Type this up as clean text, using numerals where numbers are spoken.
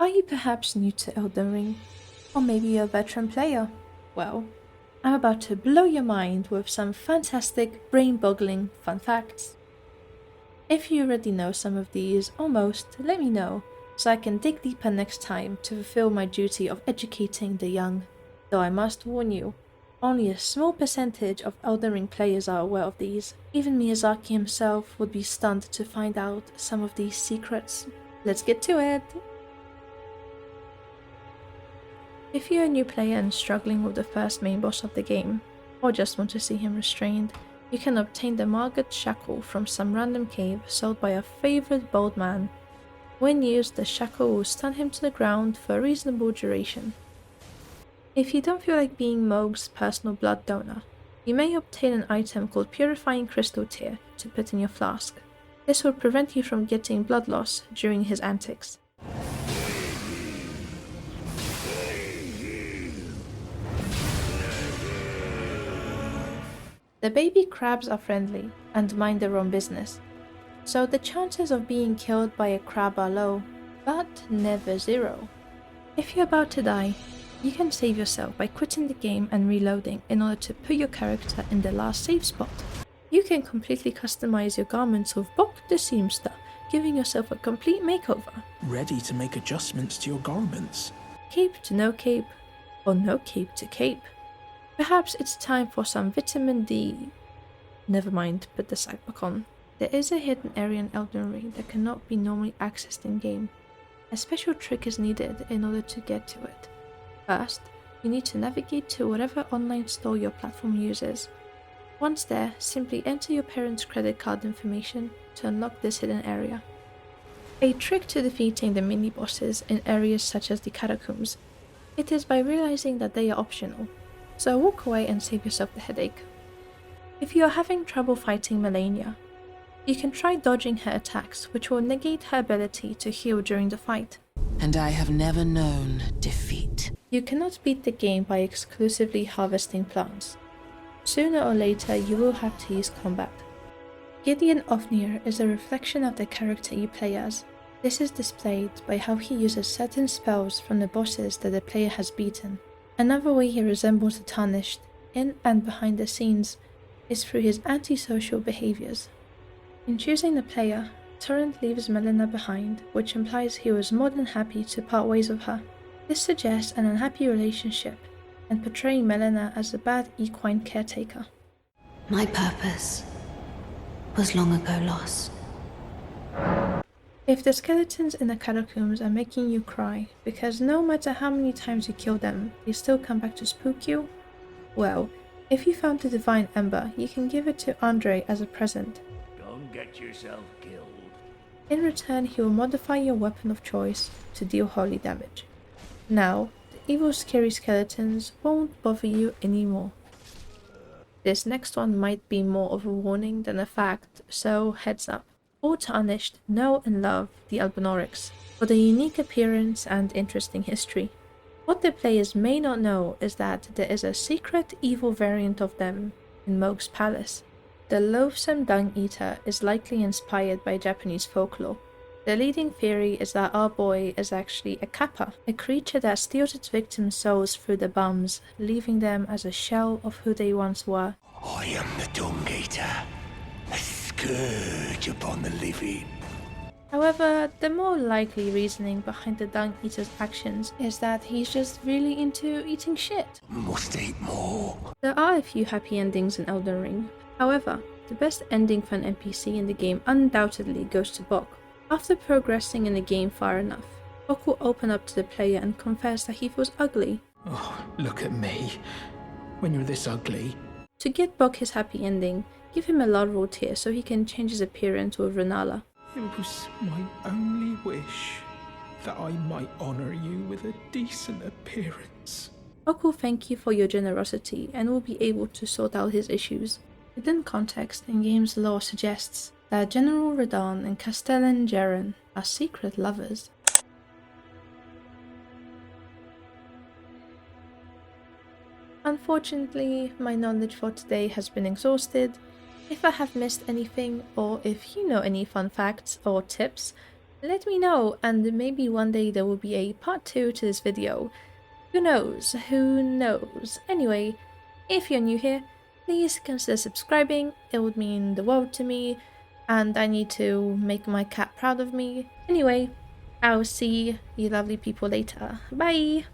Are you perhaps new to Elden Ring? Or maybe you're a veteran player? Well, I'm about to blow your mind with some fantastic, brain-boggling fun facts. If you already know some of these, or most, let me know, so I can dig deeper next time to fulfill my duty of educating the young. Though I must warn you, only a small percentage of Elden Ring players are aware of these. Even Miyazaki himself would be stunned to find out some of these secrets. Let's get to it! If you're a new player and struggling with the first main boss of the game, or just want to see him restrained, you can obtain the Margit Shackle from some random cave sold by a favourite bold man. When used, the shackle will stun him to the ground for a reasonable duration. If you don't feel like being Mogh's personal blood donor, you may obtain an item called Purifying Crystal Tear to put in your flask. This will prevent you from getting blood loss during his antics. The baby crabs are friendly and mind their own business, so the chances of being killed by a crab are low, but never zero. If you're about to die, you can save yourself by quitting the game and reloading in order to put your character in the last save spot. You can completely customize your garments with Boc The Seamster, giving yourself a complete makeover. Ready to make adjustments to your garments. Cape to no cape, or no cape to cape. Perhaps it's time for some vitamin D. Never mind, put the side back on. There is a hidden area in Elden Ring that cannot be normally accessed in-game. A special trick is needed in order to get to it. First, you need to navigate to whatever online store your platform uses. Once there, simply enter your parents' credit card information to unlock this hidden area. A trick to defeating the mini-bosses in areas such as the Catacombs. It is by realizing that they are optional, so walk away and save yourself the headache. If you are having trouble fighting Malenia, you can try dodging her attacks, which will negate her ability to heal during the fight. And I have never known defeat. You cannot beat the game by exclusively harvesting plants. Sooner or later you will have to use combat. Gideon Ofnir is a reflection of the character you play as. This is displayed by how he uses certain spells from the bosses that the player has beaten. Another way he resembles the Tarnished, in and behind the scenes, is through his antisocial behaviours. In choosing the player, Torrent leaves Malenia behind, which implies he was more than happy to part ways with her. This suggests an unhappy relationship, and portraying Malenia as a bad equine caretaker. My purpose was long ago lost. If the skeletons in the catacombs are making you cry because no matter how many times you kill them, they still come back to spook you, well, if you found the divine ember, you can give it to Andre as a present. Don't get yourself killed. In return, he will modify your weapon of choice to deal holy damage. Now, the evil scary skeletons won't bother you anymore. This next one might be more of a warning than a fact, so heads up. All Tarnished know and love the Albinaurics for their unique appearance and interesting history. What the players may not know is that there is a secret evil variant of them in Mogh's palace. The loathsome Dung Eater is likely inspired by Japanese folklore. The leading theory is that our boy is actually a kappa, a creature that steals its victims' souls through the bums, leaving them as a shell of who they once were. I am the Dung Eater, a scourge upon the living. However, the more likely reasoning behind the Dung Eater's actions is that he's just really into eating shit. Must eat more. There are a few happy endings in Elden Ring. However, the best ending for an NPC in the game undoubtedly goes to Boc. After progressing in the game far enough, Boc will open up to the player and confess that he feels ugly. Oh, look at me. When you're this ugly. To get Boc his happy ending, give him a lateral tear so he can change his appearance with Renala. It was my only wish that I might honour you with a decent appearance. Boc will thank you for your generosity and will be able to sort out his issues. Hidden context in game's lore suggests that General Radahn and Castellan Jaren are secret lovers. Unfortunately, my knowledge for today has been exhausted. If I have missed anything, or if you know any fun facts or tips, let me know, and maybe one day there will be a part 2 to this video. Who knows? Who knows? Anyway, if you're new here, please consider subscribing. It would mean the world to me, and I need to make my cat proud of me. Anyway, I'll see you lovely people later. Bye!